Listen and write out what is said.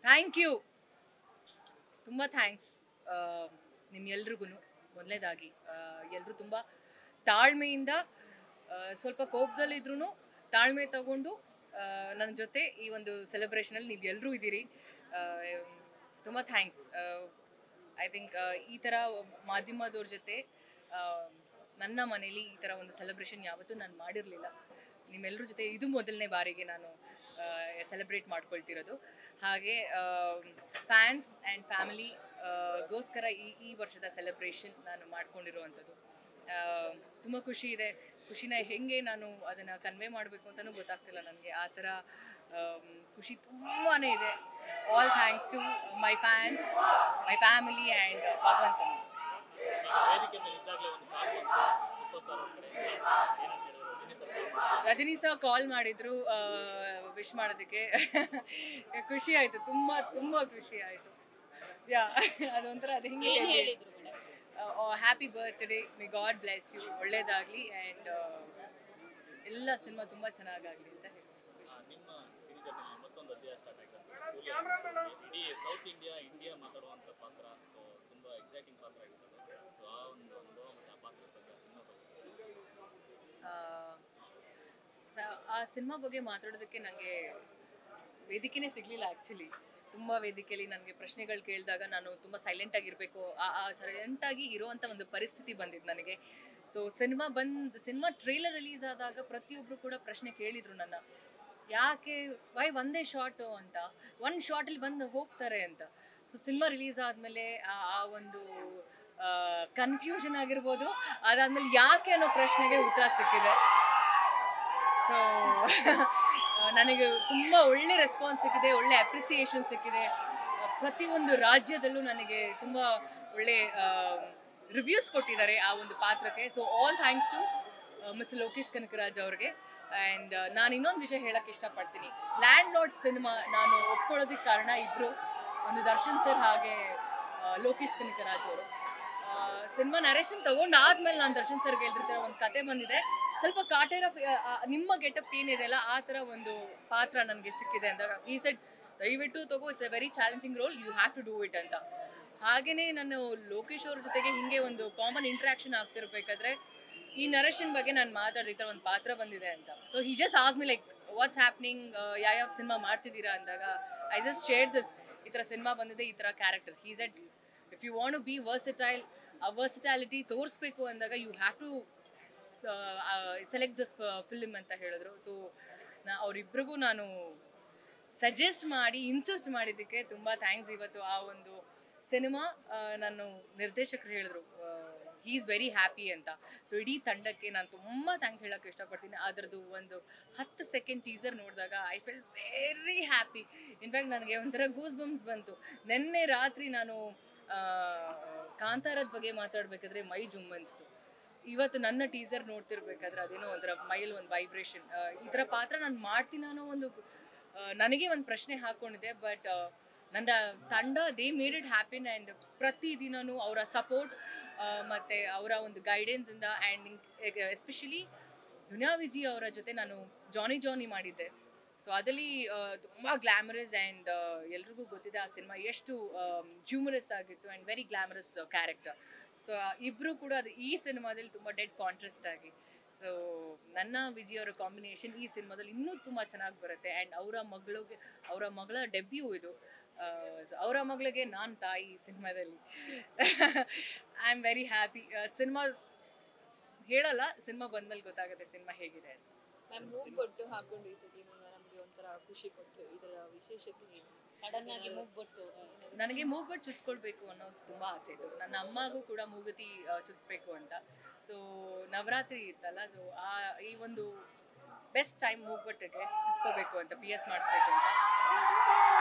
Thank you, ತುಂಬ thanks ನಿಮ್ಮೆಲ್ರಿಗೂ. ಮೊದಲನೇದಾಗಿ ಎಲ್ಲರೂ ತುಂಬ ತಾಳ್ಮೆಯಿಂದ, ಸ್ವಲ್ಪ ಕೋಪದಲ್ಲಿದ್ರೂ ತಾಳ್ಮೆ ತಗೊಂಡು ನನ್ನ ಜೊತೆ ಈ ಒಂದು ಸೆಲೆಬ್ರೇಷನಲ್ಲಿ ನೀವು ಎಲ್ಲರೂ ಇದ್ದೀರಿ. ತುಂಬ ಥ್ಯಾಂಕ್ಸ್. ಐ ಥಿಂಕ್ ಈ ಥರ ಮಾಧ್ಯಮದವ್ರ ಜೊತೆ ನನ್ನ ಮನೇಲಿ ಈ ಥರ ಒಂದು ಸೆಲೆಬ್ರೇಷನ್ ಯಾವತ್ತೂ ನಾನು ಮಾಡಿರಲಿಲ್ಲ. ನಿಮ್ಮೆಲ್ಲರ ಜೊತೆ ಇದು ಮೊದಲನೇ ಬಾರಿಗೆ ನಾನು ಸೆಲೆಬ್ರೇಟ್ ಮಾಡ್ಕೊಳ್ತಿರೋದು. ಹಾಗೆ ಫ್ಯಾನ್ಸ್ ಆ್ಯಂಡ್ ಫ್ಯಾಮಿಲಿಗೋಸ್ಕರ ಈ ವರ್ಷದ ಸೆಲೆಬ್ರೇಷನ್ ನಾನು ಮಾಡ್ಕೊಂಡಿರುವಂಥದ್ದು. ತುಂಬ ಖುಷಿ ಇದೆ. ಖುಷಿನ ಹೇಗೆ ನಾನು ಅದನ್ನು ಕನ್ವೆ ಮಾಡಬೇಕು ಅಂತಲೂ ಗೊತ್ತಾಗ್ತಿಲ್ಲ ನನಗೆ. ಆ ಥರ ಖುಷಿ ತುಂಬಾ ಇದೆ. All thanks to my fans, my family and ಭಗವಂತನ. ರಜನಿ ಸರ್ ಕಾಲ್ ಮಾಡಿದ್ರು ವಿಶ್ ಮಾಡೋದಕ್ಕೆ. ಖುಷಿ ಆಯಿತು, ತುಂಬ ತುಂಬ ಖುಷಿ ಆಯಿತು. ಯಾ, ಅದೊಂಥರ ಅದು ಹಿಂಗೆ ಹೇಳಿದ್ರು. Happy birthday, may god bless you, ಒಳ್ಳೇದಾಗಲಿ ಆ್ಯಂಡ್ ಎಲ್ಲ ಸಿನಿಮಾ ತುಂಬ ಚೆನ್ನಾಗಾಗಲಿ ಅಂತ ಹೇಳಿ. ಸೌತ್ ಇಂಡಿಯಾ ಮಾತಾಡುವಂಥ ಪಾತ್ರ ತುಂಬ ಎಕ್ಸೈಟಿಂಗ್ ಪಾತ್ರ ಆಗಿರ್ತದೆ. ಸೊ ಆ ಒಂದು ಅನುಭವ ಮತ್ತು ಆ ಪಾತ್ರದ ಬಗ್ಗೆ ಸಿನಿಮಾ ಆ ಸಿನಿಮಾ ಬಗ್ಗೆ ಮಾತಾಡೋದಕ್ಕೆ ನನಗೆ ವೇದಿಕೆನೇ ಸಿಗಲಿಲ್ಲ ಆ್ಯಕ್ಚುಲಿ. ತುಂಬ ವೇದಿಕೆಯಲ್ಲಿ ನನಗೆ ಪ್ರಶ್ನೆಗಳು ಕೇಳಿದಾಗ ನಾನು ತುಂಬ ಸೈಲೆಂಟಾಗಿರಬೇಕು, ಸೈಲೆಂಟಾಗಿ ಇರೋವಂಥ ಒಂದು ಪರಿಸ್ಥಿತಿ ಬಂದಿದ್ದು ನನಗೆ. ಸೊ ಸಿನಿಮಾ ಟ್ರೈಲರ್ ರಿಲೀಸ್ ಆದಾಗ ಪ್ರತಿಯೊಬ್ಬರು ಕೂಡ ಪ್ರಶ್ನೆ ಕೇಳಿದರು ನನ್ನ, ಯಾಕೆ ಒಂದೇ ಶಾರ್ಟು ಅಂತ, ಒಂದು ಶಾರ್ಟಲ್ಲಿ ಬಂದು ಹೋಗ್ತಾರೆ ಅಂತ. ಸೊ ಸಿನಿಮಾ ರಿಲೀಸ್ ಆದಮೇಲೆ ಆ ಒಂದು ಕನ್ಫ್ಯೂಷನ್ ಆಗಿರ್ಬೋದು, ಅದಾದಮೇಲೆ ಯಾಕೆ ಅನ್ನೋ ಪ್ರಶ್ನೆಗೆ ಉತ್ತರ ಸಿಕ್ಕಿದೆ. ಸೊ ನನಗೆ ತುಂಬ ಒಳ್ಳೆ ರೆಸ್ಪಾನ್ಸ್ ಸಿಕ್ಕಿದೆ, ಒಳ್ಳೆ ಅಪ್ರಿಸಿಯೇಷನ್ ಸಿಕ್ಕಿದೆ. ಪ್ರತಿಯೊಂದು ರಾಜ್ಯದಲ್ಲೂ ನನಗೆ ತುಂಬ ಒಳ್ಳೆ ರಿವ್ಯೂಸ್ ಕೊಟ್ಟಿದ್ದಾರೆ ಆ ಒಂದು ಪಾತ್ರಕ್ಕೆ. So all thanks to mister Lokesh Kanagaraj ಅವ್ರಿಗೆ. ಆ್ಯಂಡ್ ನಾನು ಇನ್ನೊಂದು ವಿಷಯ ಹೇಳೋಕ್ಕೆ ಇಷ್ಟಪಡ್ತೀನಿ. ಲ್ಯಾಂಡ್ ಲಾರ್ಡ್ ಸಿನಿಮಾ ನಾನು ಒಪ್ಕೊಳ್ಳೋದಕ್ಕೆ ಕಾರಣ ಇಬ್ಬರು, ಒಂದು ದರ್ಶನ್ ಸರ್ ಹಾಗೆ ಲೋಕೇಶ್ ಕನಕರಾಜ್ ಅವರು. ಸಿನಿಮಾ ನರೇಷನ್ ತೊಗೊಂಡಾದ್ಮೇಲೆ ನಾನು ದರ್ಶನ್ ಸರ್ಗೆ ಹೇಳ್ತಿರ್ತಾರೆ, ಒಂದು ಕತೆ ಬಂದಿದೆ, ಸ್ವಲ್ಪ ಕಾಟೇರ ನಿಮ್ಮ ಗೆಟಪ್ ಏನಿದೆ ಅಲ್ಲ ಆ ಥರ ಒಂದು ಪಾತ್ರ ನನಗೆ ಸಿಕ್ಕಿದೆ ಅಂದಾಗ ಈ ಸೆಡ್ ದಯವಿಟ್ಟು ತಗೋ, it's a very challenging role, you have to do it ಅಂತ. ಹಾಗೆಯೇ ನಾನು ಲೋಕೇಶ್ ಅವ್ರ ಜೊತೆಗೆ ಹಿಂಗೆ ಒಂದು ಕಾಮನ್ ಇಂಟ್ರ್ಯಾಕ್ಷನ್ ಆಗ್ತಿರ್ಬೇಕಾದ್ರೆ ಈ ನರೇಷನ್ ಬಗ್ಗೆ ನಾನು ಮಾತಾಡಿದ ಈ ಥರ ಒಂದು ಪಾತ್ರ ಬಂದಿದೆ ಅಂತ. So he just ask me like what's happening, ಯಾವ ಸಿನಿಮಾ ಮಾಡ್ತಿದ್ದೀರಾ ಅಂದಾಗ ಐ ಜಸ್ಟ್ ಶೇರ್ ದಿಸ್, ಈ ಥರ ಸಿನಿಮಾ ಬಂದಿದೆ, ಈ ಥರ character. He said if you want to be versatile, ಆ ವರ್ಸಟಾಲಿಟಿ ತೋರಿಸ್ಬೇಕು ಅಂದಾಗ you have to select this film ಅಂತ ಹೇಳಿದ್ರು. ಸೊ ಅವರಿಬ್ರಿಗೂ ನಾನು ಸಜೆಸ್ಟ್ ಮಾಡಿ ಇನ್ಸಿಸ್ಟ್ ಮಾಡಿದ್ದಕ್ಕೆ ತುಂಬ ಥ್ಯಾಂಕ್ಸ್. ಇವತ್ತು ಆ ಒಂದು ಸಿನಿಮಾ ನಾನು ನಿರ್ದೇಶಕರು ಹೇಳಿದ್ರು ಹೀ ಈಸ್ ವೆರಿ ಹ್ಯಾಪಿ ಅಂತ. ಸೊ ಇಡೀ ತಂಡಕ್ಕೆ ನಾನು ತುಂಬ ಥ್ಯಾಂಕ್ಸ್ ಹೇಳೋಕ್ಕೆ ಇಷ್ಟಪಡ್ತೀನಿ. ಅದರದ್ದು ಒಂದು 10 ಸೆಕೆಂಡ್ ಟೀಸರ್ ನೋಡಿದಾಗ I felt very happy. In fact ನನಗೆ ಒಂಥರ ಗೂಸ್ ಬಂಪ್ಸ್ ಬಂತು. ನಿನ್ನೆ ರಾತ್ರಿ ನಾನು ಕಾಂತಾರದ ಬಗ್ಗೆ ಮಾತಾಡಬೇಕಾದ್ರೆ ಮೈ ಜುಮ್ ಅನಿಸ್ತು. ಇವತ್ತು ನನ್ನ ಟೀಸರ್ ನೋಡ್ತಿರ್ಬೇಕಾದ್ರೆ ಅದೇನೋ ಒಂಥರ ಮೈಲ್ ಒಂದು ವೈಬ್ರೇಷನ್. ಈ ಥರ ಪಾತ್ರ ನಾನು ಮಾಡ್ತೀನಿ ಅನ್ನೋ ಒಂದು ನನಗೆ ಒಂದು ಪ್ರಶ್ನೆ ಹಾಕ್ಕೊಂಡಿದ್ದೆ. ಬಟ್ ನನ್ನ ತಂಡ they made it happen. And ಪ್ರತಿದಿನವೂ ಅವರ ಸಪೋರ್ಟ್ ಮತ್ತು ಅವರ ಒಂದು ಗೈಡೆನ್ಸಿಂದ, ಆ್ಯಂಡ್ ಎಸ್ಪೆಷಲಿ ದುನಿಯಾ ವಿಜಿ ಅವರ ಜೊತೆ ನಾನು ಜಾನಿ ಮಾಡಿದ್ದೆ. ಸೊ ಅದರಲ್ಲಿ ತುಂಬ ಗ್ಲ್ಯಾಮರಸ್ ಆ್ಯಂಡ್ ಎಲ್ರಿಗೂ ಗೊತ್ತಿದೆ ಆ ಸಿನಿಮಾ ಎಷ್ಟು ಹ್ಯೂಮರಸ್ ಆಗಿತ್ತು and very glamorous character. So ಇಬ್ಬರು ಕೂಡ ಅದು ಈ ಸಿನಿಮಾದಲ್ಲಿ ತುಂಬ ಡೆಡ್ ಕಾಂಟ್ರಾಸ್ಟ್ ಆಗಿ. ಸೊ ನನ್ನ ವಿಜಯ್ ಅವರ ಕಾಂಬಿನೇಷನ್ ಈ ಸಿನಿಮಾದಲ್ಲಿ ಇನ್ನೂ ತುಂಬ ಚೆನ್ನಾಗಿ ಬರುತ್ತೆ. ಆ್ಯಂಡ್ ಅವರ ಮಗಳ ಡೆಬ್ಯೂ ಇದು. ಅವರ ಮಗಳಿಗೆ ನಾನು ತಾಯಿ ಈ ಸಿನಿಮಾದಲ್ಲಿ. I am very happy. Cinema ಹೇಳಲ್ಲ, ಸಿನಿಮಾ ಬಂದ್ಮೇಲೆ ಗೊತ್ತಾಗುತ್ತೆ ಸಿನಿಮಾ ಹೇಗಿದೆ ಅಂತ. ಮ್ಯಾಮ್ ಮೂಗ್ಬೊಟ್ಟು ಹಾಕೊಂಡು ಈ ಸತಿ ನಮಗೆ ಒಂಥರ ಖುಷಿ ಕೊಟ್ಟು, ಇದರ ವಿಶೇಷತೆ ಏನು? ಸಡನ್ ಆಗಿ ಮೂಗ್ಬೊಟ್ಟು. ನನಗೆ ಮೂಗ್ಬಟ್ಟು ಚುಚ್ಕೊಳ್ಬೇಕು ಅನ್ನೋದು ತುಂಬ ಆಸೆ ಇತ್ತು. ನನ್ನ ಅಮ್ಮಗೂ ಕೂಡ ಮೂಗುತಿ ಚುಚ್ಬೇಕು ಅಂತ. ಸೊ ನವರಾತ್ರಿ ಇತ್ತಲ್ಲ, ಸೊ ಈ ಒಂದು ಬೆಸ್ಟ್ ಟೈಮ್ ಮೂಗ್ಬಟ್ಟಿಗೆ ಚುಚ್ಕೋಬೇಕು ಅಂತ, PS ಮಾಡಿಸ್ಬೇಕು ಅಂತ.